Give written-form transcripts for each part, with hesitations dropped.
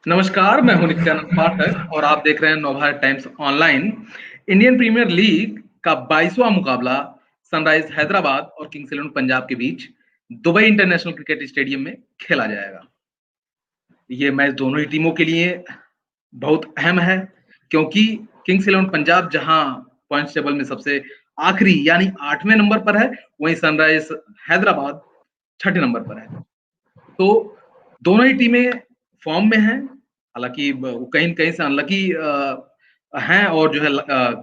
नमस्कार, मैं हूं नित्यानंद पाठक और आप देख रहे हैं Navbharat Times online. Indian Premier League का 22वां मुकाबला सनराइज हैदराबाद और किंग्स इलेवन पंजाब के बीच दुबई इंटरनेशनल क्रिकेट स्टेडियम में खेला जाएगा। ये मैच दोनों ही टीमों के लिए बहुत अहम है, क्योंकि किंग्स इलेवन पंजाब जहां पॉइंट्स टेबल में सबसे आखिरी यानी 8वें नंबर पर है, वहीं सनराइज हैदराबाद छठे नंबर पर है। तो दोनों ही टीमें फॉर्म में हैं। हालाँकि ब कहीं न कहीं से अनलकी हैं और जो है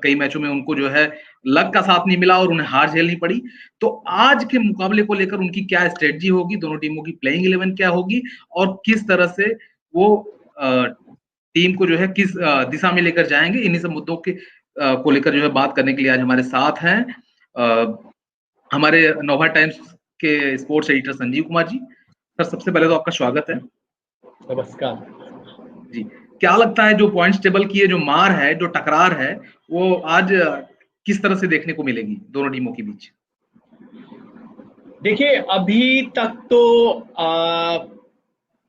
कई मैचों में उनको जो है लक का साथ नहीं मिला और उन्हें हार झेलनी पड़ी। तो आज के मुकाबले को लेकर उनकी क्या स्ट्रैटेजी होगी, दोनों टीमों की प्लेइंग 11 क्या होगी और किस तरह से वो अ, टीम को जो है किस दिशा में लेकर जाएँगे, इन्हीं सब मुद्दों के को लेकर जो है बात करने के लिए आज हमारे साथ हैं हमारे नोभा टाइम्स के sports editor Sanjeev Kumar ji. Sir, सबसे पहले तो आपका स्वागत है। नमस्कार। जी, क्या लगता है जो पॉइंट्स टेबल की ये जो मार है, जो टकरार है, वो आज किस तरह से देखने को मिलेगी दोनों टीमों के बीच? देखिए, अभी तक तो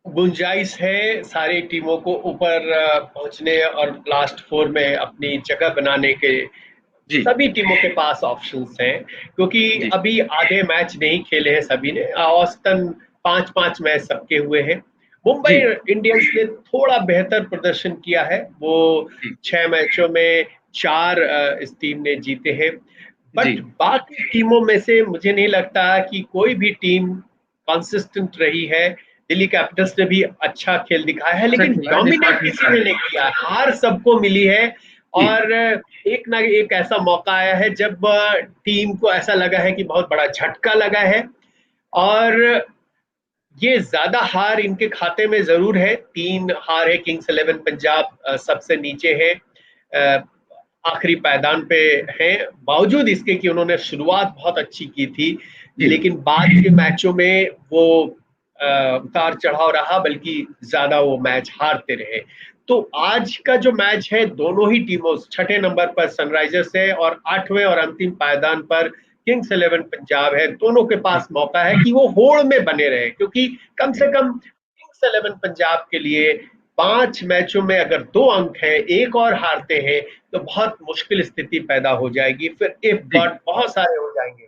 गुंजाइश है सारी टीमों को ऊपर पहुंचने और लास्ट फोर में अपनी जगह बनाने के। जी, सभी टीमों के पास ऑप्शंस हैं, क्योंकि जी, अभी आधे मैच नहीं खेले हैं सभी ने। औसतन 5-5 मैच सबके हुए हैं। मुंबई जी, इंडियंस ने थोड़ा बेहतर प्रदर्शन किया है। वो जी, 6 मैचों में 4 इस टीम ने जीते हैं। जी, बट बाकी टीमों में से मुझे नहीं लगता कि कोई भी टीम कंसिस्टेंट रही है। दिल्ली कैपिटल्स ने भी अच्छा खेल दिखाया है, अच्छा लेकिन खेला है, डोमिनेट निष्पाप किसी निष्पाप। ने नहीं किया। हार सबको मिली है। जी, और एक ना एक ऐसा मौका आया है जब टीम को ऐसा लगा है कि बहुत बड़ा झटका लगा है। और ये ज्यादा हार इनके खाते में जरूर है। 3 हार है। किंग्स इलेवन पंजाब सबसे नीचे है, आखिरी पायदान पे है। बावजूद इसके कि उन्होंने शुरुआत बहुत अच्छी की थी, जी, लेकिन बाद के मैचों में वो उतार चढ़ाव रहा, बल्कि ज्यादा वो मैच हारते रहे। तो आज का जो मैच है, दोनों ही टीमों, छठे नंबर पर सनराइजर्स है और 8वें और अंतिम पायदान पर किंग्स इलेवन पंजाब है। दोनों के जी, पास मौका है कि वो होड़ में बने रहे, क्योंकि कम जी, से कम किंग्स इलेवन पंजाब के लिए 5 मैचों में अगर 2 अंक है, एक और हारते हैं तो बहुत मुश्किल स्थिति पैदा हो जाएगी। फिर इफ जी, बट बहुत सारे हो जाएंगे।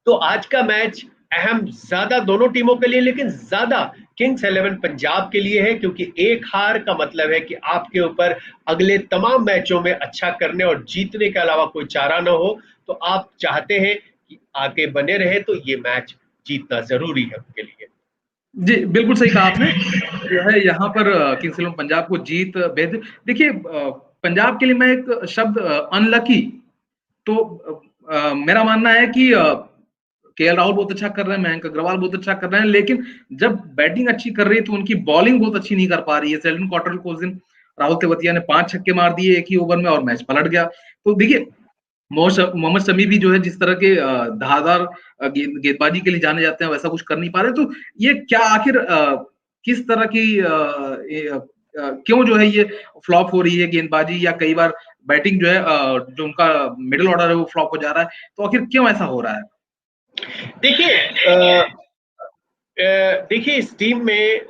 तो आज का मैच अहम ज्यादा दोनों टीमों के लिए, लेकिन ज्यादा किंग्स इलेवन पंजाब के लिए है, क्योंकि एक हार का मतलब है कि आपके ऊपर अगले तमाम मैचों में अच्छा करने और जीतने के अलावा कोई चारा ना हो। तो आप चाहते हैं कि आगे बने रहे, तो ये मैच जीतना जरूरी है उनके लिए। जी, बिल्कुल सही कहा आपने। जो है यहाँ पर किंग्स इलेवन पंजाब को जीत बेहद देखिए पंजाब के लिए मैं एक शब्द अनलकी तो मेरा मानना है कि केएल राहुल बहुत अच्छा कर रहे हैं, मयंक अग्रवाल बहुत अच्छा कर रहे हैं, लेकिन जब बैटिंग अच्छी कर रही है तो उनकी बॉलिंग बहुत अच्छी नहीं कर पा रही है। सेकंड क्वार्टर को उस दिन राहुल तेवतिया ने 5 छक्के मार दिए एक ही ओवर में और मैच पलट गया। तो देखिए मोहम्मद शमी भी जो है जिस तरह के धारदार गेंदबाजी के लिए जाने जाते हैं वैसा कुछ कर नहीं पा रहे। तो ये क्या आखिर किस तरह की क्यों जो है ये फ्लॉप हो रही है गेंदबाजी या कई बार बैटिंग जो है जो उनका मिडल ऑर्डर है वो फ्लॉप हो जा रहा है। तो आखिर क्यों ऐसा हो रहा है? देखिए, देखिए इस टीम में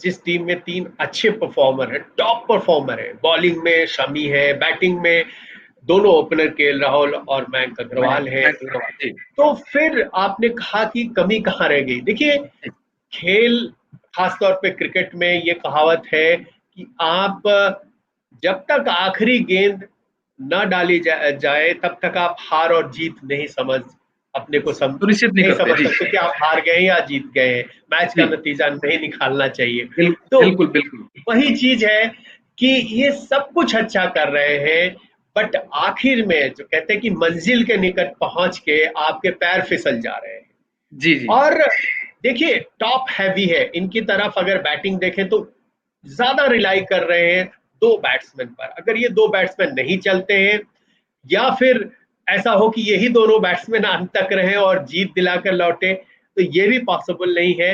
जिस टीम में 3 अच्छे परफॉर्मर है, टॉप परफॉर्मर है, बॉलिंग में शमी है, बैटिंग में दोनों ओपनर केएल राहुल और मयंक अग्रवाल है। मयंक अग्रवाल जी, तो फिर आपने कहा कि कमी कहाँ रह गई। देखिए, जी, खेल, खासतौर पे क्रिकेट में ये कहावत है कि आप जब तक आखिरी गेंद न डाली जाए, तब तक आप हार और जीत नहीं समझ अपने को सुनिश्चित नहीं नहीं करते। समझ जी, सकते कि आप हार गए या जीत गए हैं। मैच का जी, नतीजा नहीं निकालना चाहिए। तो बिल्कुल, बिल्कुल। वही चीज है कि ये सब कुछ अच्छा कर रहे हैं, बट आखिर में जो कहते हैं कि मंजिल के निकट पहुंच के आपके पैर फिसल जा रहे हैं। जी, जी, और देखिए, टॉप हैवी है इनकी तरफ। अगर बैटिंग देखें तो ज्यादा रिलाई कर रहे हैं 2 बैट्समैन पर। अगर ये 2 बैट्समैन नहीं चलते हैं, या फिर ऐसा हो कि यही दोनों बैट्समैन अंत तक रहे और जीत दिलाकर लौटे, तो ये भी पॉसिबल नहीं है।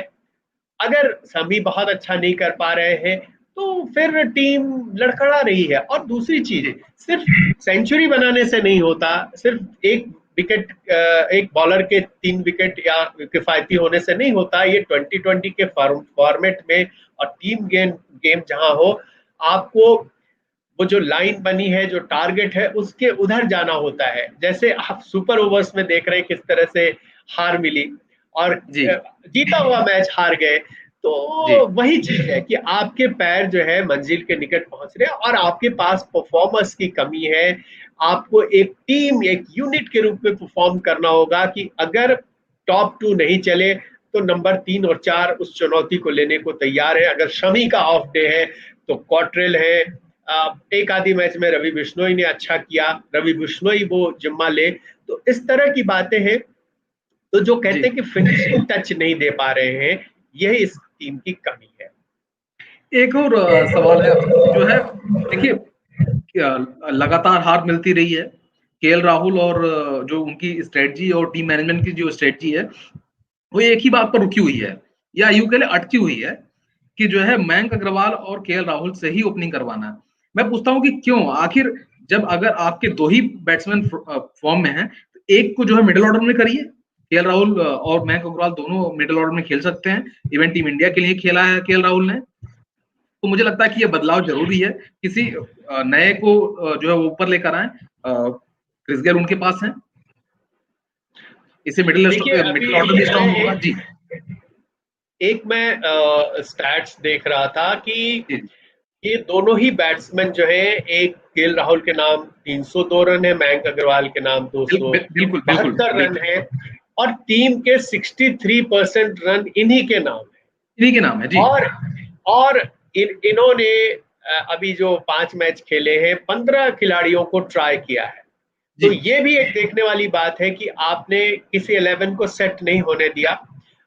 अगर सभी बहुत अच्छा नहीं कर पा रहे हैं, तो फिर टीम लड़खड़ा रही है। और दूसरी चीज, जी, सिर्फ सेंचुरी बनाने से नहीं होता, सिर्फ एक विकेट एक बॉलर के 3 विकेट या किफायती होने से नहीं होता। ये 2020 के फॉर्मेट में और टीम गेम जहां हो, आपको वो जो लाइन बनी है, जो टारगेट है, उसके उधर जाना होता है। जैसे आप सुपर ओवर्स में देख रहे हैं किस तरह से हार मिली और जी जीता हुआ मैच हार गए। तो जी वही चीज है कि आपके पैर जो है मंजिल के निकट पहुंच रहे हैं और आपके पास परफॉर्मेंस की कमी है। आपको एक टीम, एक यूनिट के रूप में परफॉर्म करना होगा कि अगर टॉप 2 नहीं चले तो नंबर 3 और 4 उस चुनौती को लेने को तैयार है। अगर शमी का ऑफ डे है तो कॉट्रेल है। एक आधी मैच में रवि बिश्नोई ने अच्छा किया, रवि बिश्नोई वो जिम्मा ले। तो इस तरह की बातें हैं। तो जो जी। कहते हैं कि फिनिशिंग टच नहीं दे पा रहे हैं, यही इस टीम की कमी है। एक और सवाल है जो है, देखिए लगातार हार मिलती रही है। केएल राहुल और जो उनकी स्ट्रेटजी और टीम मैनेजमेंट की जो स्ट्रेटजी है, वो एक ही बात पर रुकी हुई है, या यूं कह ले अटकी हुई है, कि जो है मयंक अग्रवाल और केएल राहुल से ही ओपनिंग करवाना है। मैं पूछता हूं कि क्यों आखिर, जब अगर आपके दो ही बैट्समैन फॉर्म में हैं, तो एक को जो है मिडिल ऑर्डर में करिए। केएल राहुल और मयंक अग्रवाल दोनों मिडिल ऑर्डर में खेल सकते हैं। इवन टीम इंडिया के लिए खेला है केएल राहुल ने। तो मुझे लगता है कि ये बदलाव जरूरी है। किसी नए को जो है वो ऊपर लेकर आए। क्रिस गेल उनके पास है, इसे मिडिल देखिए मिडिल अभी ऑर्डर भी स्ट्रांग होगा जी। एक मैं स्टैट्स देख रहा था कि जी ये दोनों ही बैट्समैन जो है, एक केएल राहुल के नाम 302 रन है, मयंक अग्रवाल के नाम बिल्कुल बिल्कुल 272 रन बिल्कुल। है और टीम के 63% रन इन्हीं के नाम है। इन्हीं के नाम है जी। और इन्होंने अभी जो 5 मैच खेले हैं, 15 खिलाड़ियों को ट्राई किया है। जी तो ये भी एक देखने वाली बात है कि आपने किसी 11 को सेट नहीं होने दिया,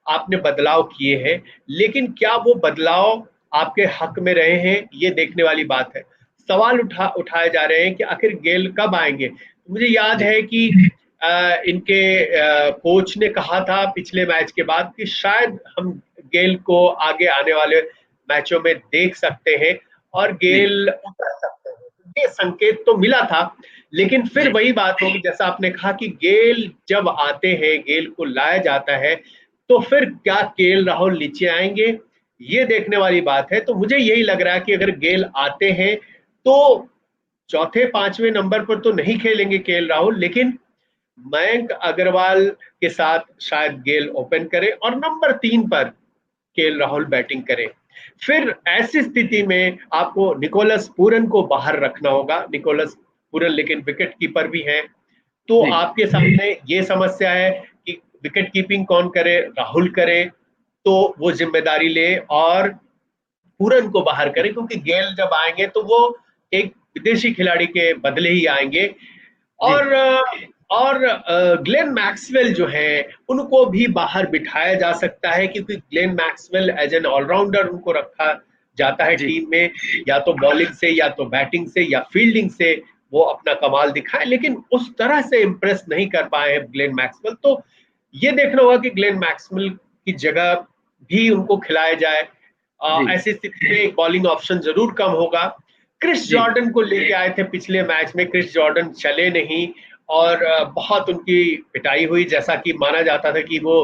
आपने बदलाव किए हैं। लेकिन क्या वो बदलाव आपके हक में रहे हैं, ये देखने वाली बात है। सवाल उठाए जा रहे हैं कि आखिर गेल कब आएंगे। मुझे याद जी है कि इनके कोच ने कहा था पिछले मैच के बाद कि शायद हम गेल को आगे आने वाले मैचों में देख सकते हैं और जी गेल उतर सकते हैं। ये संकेत तो मिला था। लेकिन फिर जी वही बात होगी, जैसा आपने कहा कि गेल जब आते हैं, गेल को लाया जाता है, तो फिर क्या केएल राहुल नीचे आएंगे, ये देखने वाली बात है। तो मुझे यही लग रहा है कि अगर गेल आते हैं तो चौथे 5वें नंबर पर तो नहीं खेलेंगे केएल राहुल, लेकिन मयंक अग्रवाल के साथ शायद गेल ओपन करे और नंबर 3 पर केएल राहुल बैटिंग करे। फिर ऐसी स्थिति में आपको निकोलस पूरन को बाहर रखना होगा। निकोलस पूरन लेकिन विकेट कीपर भी हैं। तो जी आपके सामने ये समस्या है कि विकेट कीपिंग कौन करे, राहुल करे तो वो जिम्मेदारी ले और पूरन को बाहर करे, क्योंकि गेल जब आएंगे तो वो एक विदेशी खिलाड़ी के बदले ही आएंगे। जी और और ग्लेन मैक्सवेल जो है, उनको भी बाहर बिठाया जा सकता है, क्योंकि Glenn Maxwell as an allrounder उनको रखा जाता है जी टीम में, या तो बॉलिंग से या तो बैटिंग से या फील्डिंग से वो अपना कमाल दिखाए। लेकिन उस तरह से इम्प्रेस नहीं कर पाए हैं ग्लेन मैक्सवेल। तो ये देखना होगा कि ग्लेन मैक्सवेल की जगह भी उनको खिलाया जाए। जी ऐसी स्थिति में एक बॉलिंग ऑप्शन जरूर कम होगा। क्रिस जी जॉर्डन को लेके आए थे पिछले मैच में, क्रिस जॉर्डन चले नहीं और बहुत उनकी पिटाई हुई। जैसा कि माना जाता था कि वो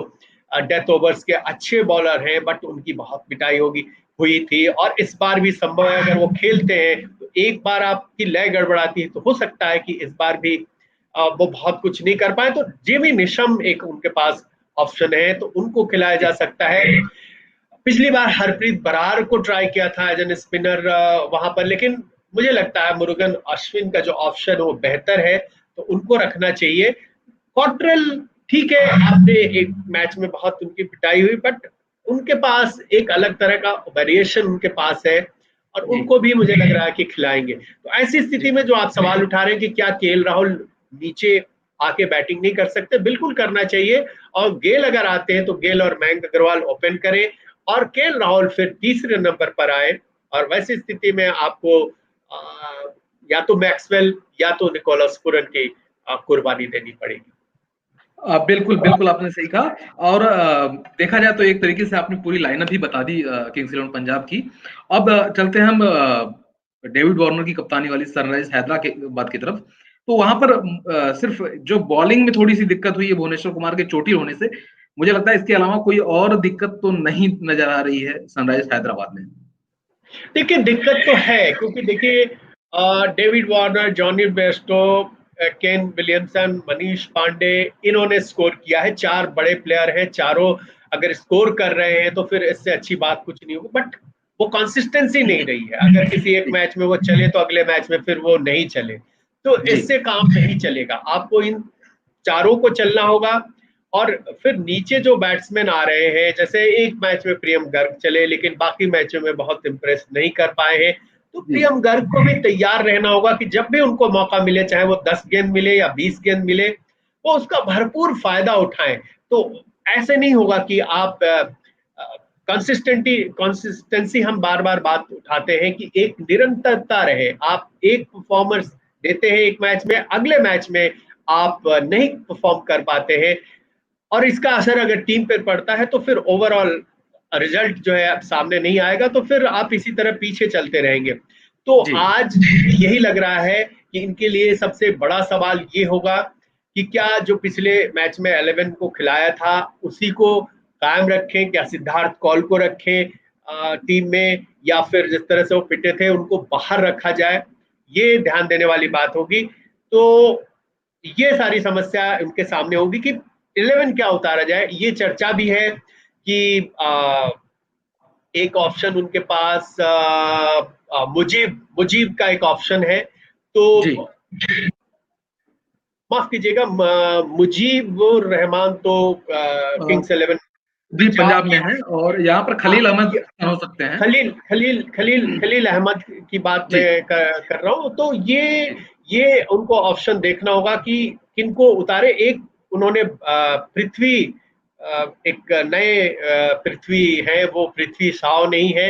डेथ ओवर्स के अच्छे बॉलर हैं, बट उनकी बहुत पिटाई हुई थी। और इस बार भी संभव है, अगर वो खेलते हैं तो एक बार आपकी लय गड़बड़ाती है तो हो सकता है कि इस बार भी वो बहुत कुछ नहीं कर पाए। तो जिमी निशम एक उनके पास ऑप्शन है, तो उनको खिलाया जा सकता है। पिछली बार हरप्रीत बरार को ट्राई किया था एज एन स्पिनर वहां पर, लेकिन मुझे लगता है मुरुगन अश्विन का जो ऑप्शन है वो बेहतर है, तो उनको रखना चाहिए। कॉट्रेल ठीक है, आपने एक मैच में बहुत उनकी पिटाई हुई, बट उनके पास एक अलग तरह का वेरिएशन उनके पास है और जी उनको भी मुझे लग रहा है कि खिलाएंगे। तो ऐसी जी स्थिति में जो आप सवाल उठा रहे हैं कि क्या केएल राहुल नीचे आके बैटिंग नहीं कर सकते, बिल्कुल करना चाहिए। और गेल अगर आते हैं तो गेल और मयंक अग्रवाल ओपन करें और केएल राहुल फिर तीसरे नंबर पर आए। और वैसी स्थिति में आपको या तो मैक्सवेल या तो निकोलस पुरन की कुर्बानी देनी पड़ेगी। बिल्कुल बिल्कुल आपने सही कहा। और देखा जाए तो एक तरीके से आपने पूरी लाइनअप ही बता दी किंग्स इलेवन पंजाब की। अब चलते हैं हम डेविड वार्नर की कप्तानी वाली सनराइज हैदराबाद की तरफ। तो वहां पर सिर्फ जो बॉलिंग में थोड़ी सी दिक्कत हुई है भुवनेश्वर कुमार के चोटिल होने से, मुझे लगता है इसके अलावा कोई और दिक्कत तो नहीं नजर आ रही है सनराइजर्स हैदराबाद में। देखिए दिक्कत तो है, क्योंकि देखिए David Warner, Jonny Bairstow, Kane Williamson, Manish Pandey, इन्होंने स्कोर किया है। 4 बड़े प्लेयर हैं, चारों अगर स्कोर कर रहे हैं तो फिर इससे अच्छी बात कुछ नहीं होगी। बट वो कंसिस्टेंसी नहीं रही है, अगर किसी एक मैच में वो चले तो अगले मैच में फिर वो नहीं चले, तो जी इससे काम नहीं चलेगा। आपको इन चारों को चलना होगा। और फिर नीचे जो बैट्समैन आ रहे हैं, जैसे एक मैच में प्रियम गर्ग चले लेकिन बाकी मैचों में बहुत इंप्रेस नहीं कर पाए हैं, तो जी प्रियम गर्ग को भी तैयार रहना होगा कि जब भी उनको मौका मिले, चाहे वो 10 गेंद मिले या 20 गेंद मिले, वो उसका भरपूर फायदा उठाएं। तो ऐसे नहीं होगा कि आप कंसिस्टेंसी हम बार बार बात उठाते हैं कि एक निरंतरता रहे। आप एक परफॉर्मेंस देते हैं एक मैच में, अगले मैच में आप नहीं परफॉर्म कर पाते हैं, और इसका असर अगर टीम पर पड़ता है तो फिर ओवरऑल रिजल्ट जो है सामने नहीं आएगा, तो फिर आप इसी तरह पीछे चलते रहेंगे। तो जी आज यही लग रहा है कि इनके लिए सबसे बड़ा सवाल ये होगा कि क्या जो पिछले मैच में 11 को खिलाया था उसी को कायम रखें, क्या सिद्धार्थ कौल को रखें टीम में, या फिर जिस तरह से वो पिटे थे उनको बाहर रखा जाए, ये ध्यान देने वाली बात होगी। तो ये सारी समस्या उनके सामने होगी कि 11 क्या उतारा जाए। ये चर्चा भी है कि एक ऑप्शन उनके पास मुजीब मुजीब का एक ऑप्शन है। तो जी माफ कीजिएगा, मुजीब रहमान तो किंग्स 11 जी था। पंजाब में है, और यहाँ पर हाँ, खलील अहमद हो सकते हैं। खलील अहमद की बात जी मैं कर रहा हूँ। तो जी ये उनको ऑप्शन देखना होगा कि किनको उतारे। एक उन्होंने पृथ्वी, एक नए पृथ्वी है, वो पृथ्वी शाव नहीं है,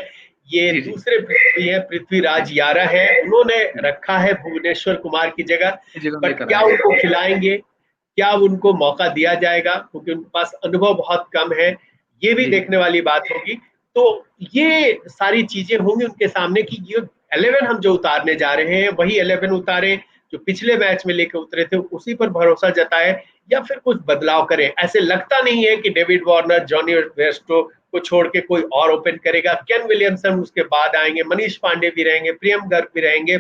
ये जी जी दूसरे पृथ्वी है, पृथ्वीराज यारा है, उन्होंने रखा है भुवनेश्वर कुमार की जगह। इस जगह बट लेकर क्या आए। उनको खिलाएंगे, क्या उनको मौका दिया जाएगा, क्योंकि उनके पास अनुभव बहुत कम है, ये भी जी देखने वाली बात होगी। तो ये सारी चीजें होंगी उनके सामने कि ये 11 हम जो उतारने जा रहे हैं वही 11 उतारे जो पिछले मैच में लेकर उतरे थे, उसी पर भरोसा जताए, या फिर कुछ बदलाव करें। ऐसे लगता नहीं है कि डेविड वार्नर, जॉनी वेस्टो को छोड़ के कोई और ओपन करेगा। केन विलियमसन उसके बाद आएंगे, मनीष पांडे भी रहेंगे, प्रियम गर्ग भी रहेंगे,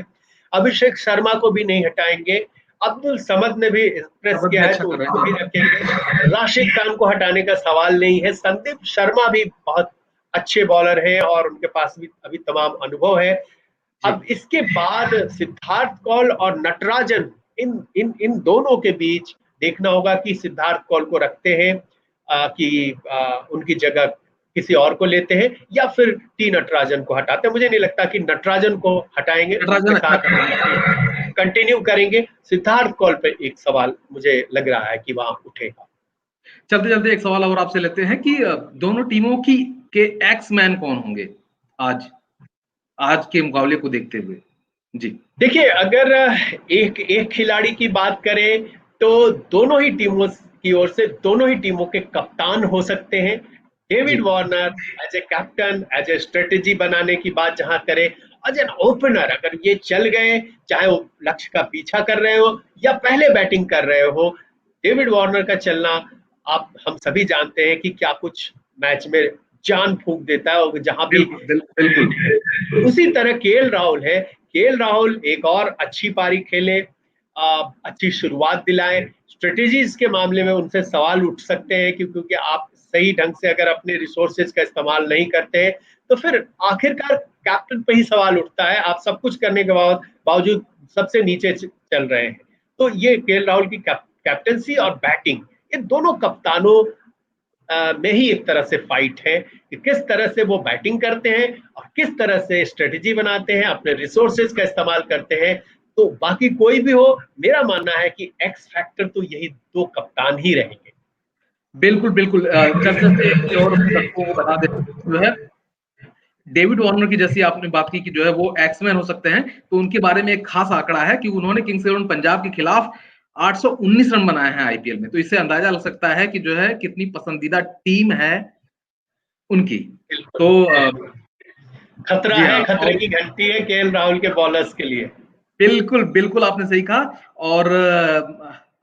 अभिषेक शर्मा को भी नहीं हटाएंगे, अब्दुल समद ने भी एक्सप्रेस शपथ किया भी है अच्छा तो कर रहे उनको भी हैं। रखेंगे। राशिद खान को हटाने का सवाल नहीं है। संदीप शर्मा भी बहुत अच्छे बॉलर हैं और उनके पास भी अभी तमाम अनुभव है। जी अब इसके बाद सिद्धार्थ कौल और नटराजन, इन इन इन दोनों के बीच देखना होगा कि सिद्धार्थ कौल को रखते हैं कि उनकी जगह किसी और को लेते हैं, या फिर टी नटराजन को हटाते हैं। मुझे नहीं लगता कि नटराजन को हटाएंगे, उनके नटराजन अच्छा साथ कर रहे हैं। कंटिन्यू करेंगे। सिद्धार्थ कौल पे एक सवाल मुझे लग रहा है कि वहां उठेगा। चलते चलते एक सवाल और आपसे लेते हैं कि दोनों टीमों की के एक्स मैन कौन होंगे आज, आज के मुकाबले को देखते हुए। जी देखिए अगर एक एक खिलाड़ी की बात करें तो दोनों ही टीमों की ओर से दोनों ही टीमों के कप्तान हो सकते हैं। जी David Warner as a captain, as a strategy बनाने की बात जहां करें, एज एन ओपनर अगर ये चल गए, चाहे वो लक्ष्य का पीछा कर रहे हो या पहले बैटिंग कर रहे हो, डेविड वार्नर का चलना आप हम सभी जानते हैं कि क्या कुछ मैच में जान फूंक देता है। और जहां भी बिल्कुल बिल्कुल। उसी तरह केएल राहुल है, केएल राहुल एक और अच्छी पारी खेले, अच्छी शुरुआत दिलाए। स्ट्रेटेजीज के मामले में उनसे सवाल उठ सकते हैं क्योंकि आप सही ढंग से अगर अपने रिसोर्सेज का इस्तेमाल नहीं करते हैं तो फिर आखिरकार कैप्टन पे ही सवाल उठता है। आप सब कुछ करने के बावजूद सबसे नीचे चल रहे हैं। तो ये केएल राहुल की कैप्टनसी और बैटिंग, ये दोनों कप्तानों में ही एक तरह से फाइट है कि किस तरह से वो बैटिंग करते हैं और किस तरह से स्ट्रेटेजी बनाते हैं, अपने रिसोर्सेज का इस्तेमाल करते हैं। तो बाकी कोई भी हो, मेरा मानना है कि एक्स फैक्टर तो यही दो कप्तान ही रहेंगे। बिल्कुल बिल्कुल। चलते चलते एक चीज और दर्शकों को बता दें जो है, डेविड वार्नर की जैसी आपने बात की कि जो है वो एक्समैन हो सकते हैं, तो उनके बारे में एक खास आंकड़ा है कि उन्होंने किंग्स इलेवन पंजाब के खिलाफ 819 रन बनाए हैं आईपीएल में। तो इससे अंदाजा लग सकता है कि जो है कितनी पसंदीदा टीम है उनकी। बिल्कुल तो बिल्कुल। खतरा जी है, हाँ। खतरे और की घंटी है केएल राहुल के बॉलर्स के लिए। बिल्कुल, बिल्कुल आपने सही कहा और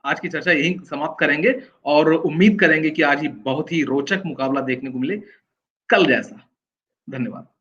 आज की चर्चा यहीं समाप्त करेंगे और उम्मीद करेंगे कि आज ही बहुत ही रोचक मुकाबला देखने को मिले, कल जैसा। धन्यवाद।